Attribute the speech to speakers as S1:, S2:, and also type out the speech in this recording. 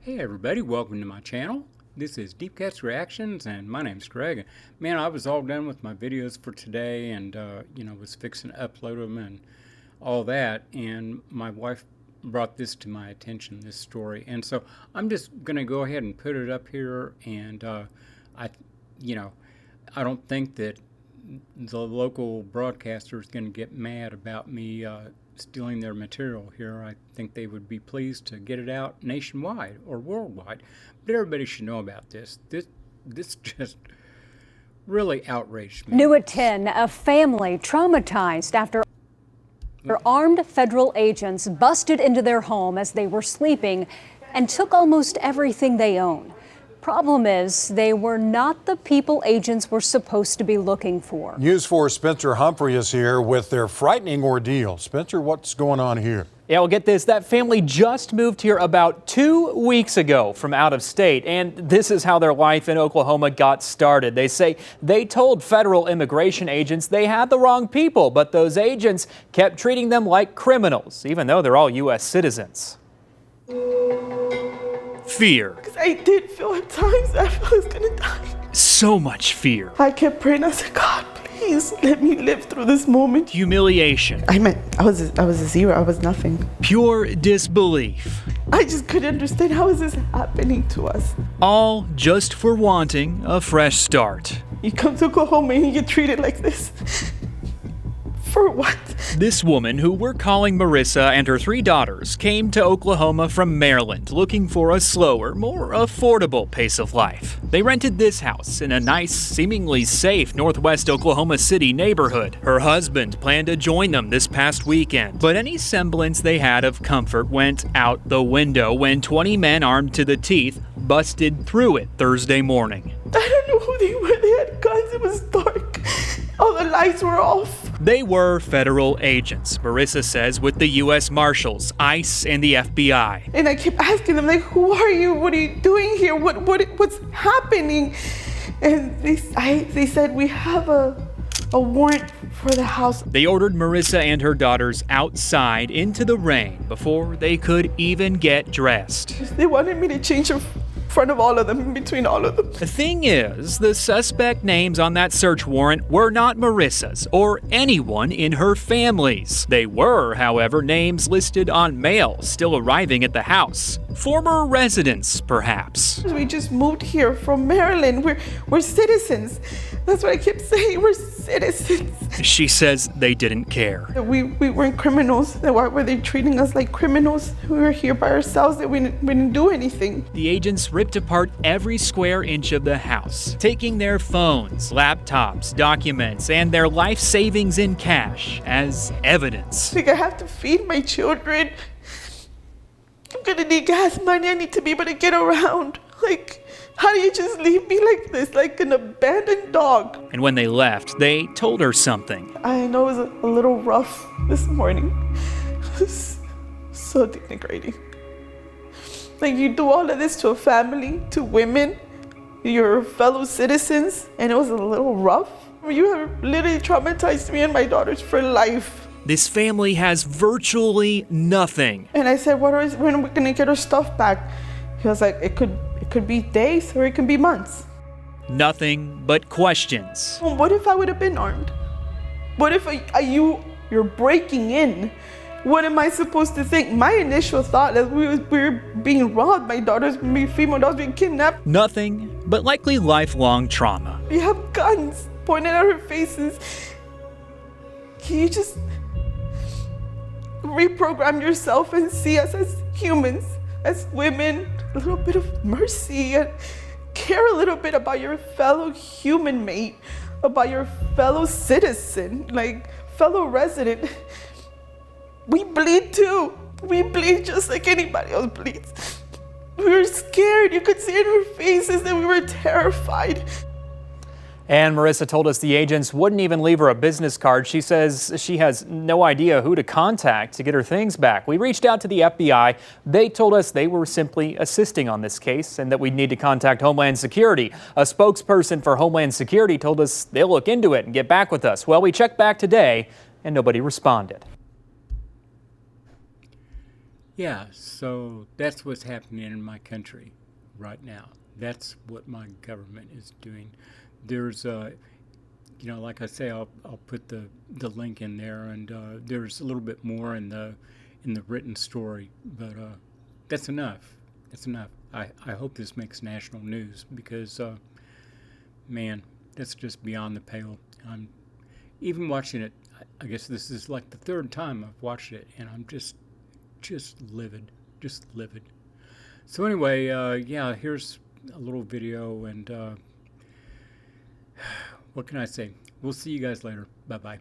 S1: Hey everybody, welcome to my channel. This is Deep Cat's Reactions and my name's Greg. Man, I was all done with my videos for today and was fixing to upload them and all that, and my wife brought this to my attention, this story, and so I'm just gonna go ahead and put it up here. And I don't think that the local broadcaster is going to get mad about me stealing their material here. I think they would be pleased to get it out nationwide or worldwide. But everybody should know about this. This just really outraged me.
S2: New at 10, a family traumatized after armed federal agents busted into their home as they were sleeping and took almost everything they own. Problem is, they were not the people agents were supposed to be looking for.
S3: News 4's Spencer Humphrey is here with their frightening ordeal. Spencer, what's going on here?
S4: Yeah, well, get this. That family just moved here about 2 weeks ago from out of state, and this is how their life in Oklahoma got started. They say they told federal immigration agents they had the wrong people, but those agents kept treating them like criminals, even though they're all U.S. citizens. Fear.
S5: Because I did feel at times I felt I was gonna die.
S4: So much fear.
S5: I kept praying. I said, God, please let me live through this moment.
S4: Humiliation.
S5: I was a zero. I was nothing.
S4: Pure disbelief.
S5: I just couldn't understand, how is this happening to us?
S4: All just for wanting a fresh start.
S5: You come to Oklahoma and you get treated like this. For what?
S4: This woman, who we're calling Marissa, and her 3 daughters came to Oklahoma from Maryland looking for a slower, more affordable pace of life. They rented this house in a nice, seemingly safe northwest Oklahoma City neighborhood. Her husband planned to join them this past weekend, but any semblance they had of comfort went out the window when 20 men armed to the teeth busted through it Thursday morning.
S5: I don't know who they were. They had guns. It was dark. All the lights were off.
S4: They were federal agents, Marissa says, with the U.S. Marshals, ICE, and the FBI.
S5: And I kept asking them, like, who are you? What are you doing here? What's happening? And they said, we have a warrant for the house.
S4: They ordered Marissa and her daughters outside into the rain before they could even get dressed.
S5: They wanted me to change in front of all of them, in between all of them.
S4: The thing is, the suspect names on that search warrant were not Marissa's or anyone in her family's. They were, however, names listed on mail still arriving at the house. Former residents, perhaps.
S5: We just moved here from Maryland. We're citizens. That's what I kept saying. We're citizens.
S4: She says they didn't care.
S5: We weren't criminals. Then why were they treating us like criminals? We were here by ourselves. That we didn't do anything.
S4: The agents ripped apart every square inch of the house, taking their phones, laptops, documents, and their life savings in cash as evidence.
S5: Like, I have to feed my children. I'm gonna need gas money. I need to be able to get around. Like, how do you just leave me like this, like an abandoned dog?
S4: And when they left, they told her something.
S5: I know it was a little rough this morning. It was so denigrating. Like, you do all of this to a family, to women, your fellow citizens, and it was a little rough. You have literally traumatized me and my daughters for life.
S4: This family has virtually nothing.
S5: And I said, when are we gonna get our stuff back? He was like, it could be days or it could be months.
S4: Nothing but questions.
S5: Well, what if I would have been armed? What if you're breaking in? What am I supposed to think? My initial thought is we were being robbed. My female daughters being kidnapped.
S4: Nothing but likely lifelong trauma.
S5: We have guns pointed at our faces. Can you just reprogram yourself and see us as humans, as women? A little bit of mercy and care a little bit about your fellow human mate, about your fellow citizen, like fellow resident. We bleed too. We bleed just like anybody else bleeds. We were scared. You could see in our faces that we were terrified.
S4: And Marissa told us the agents wouldn't even leave her a business card. She says she has no idea who to contact to get her things back. We reached out to the FBI. They told us they were simply assisting on this case and that we'd need to contact Homeland Security. A spokesperson for Homeland Security told us they'll look into it and get back with us. Well, we checked back today and nobody responded.
S1: Yeah, so that's what's happening in my country right now. That's what my government is doing. There's, like I say, I'll put the link in there, and there's a little bit more in the written story, but that's enough. That's enough. I hope this makes national news because, man, that's just beyond the pale. I'm even watching it. I guess this is like the third time I've watched it, and I'm just livid, just livid. So anyway, yeah, here's a little video, and what can I say? We'll see you guys later. Bye-bye.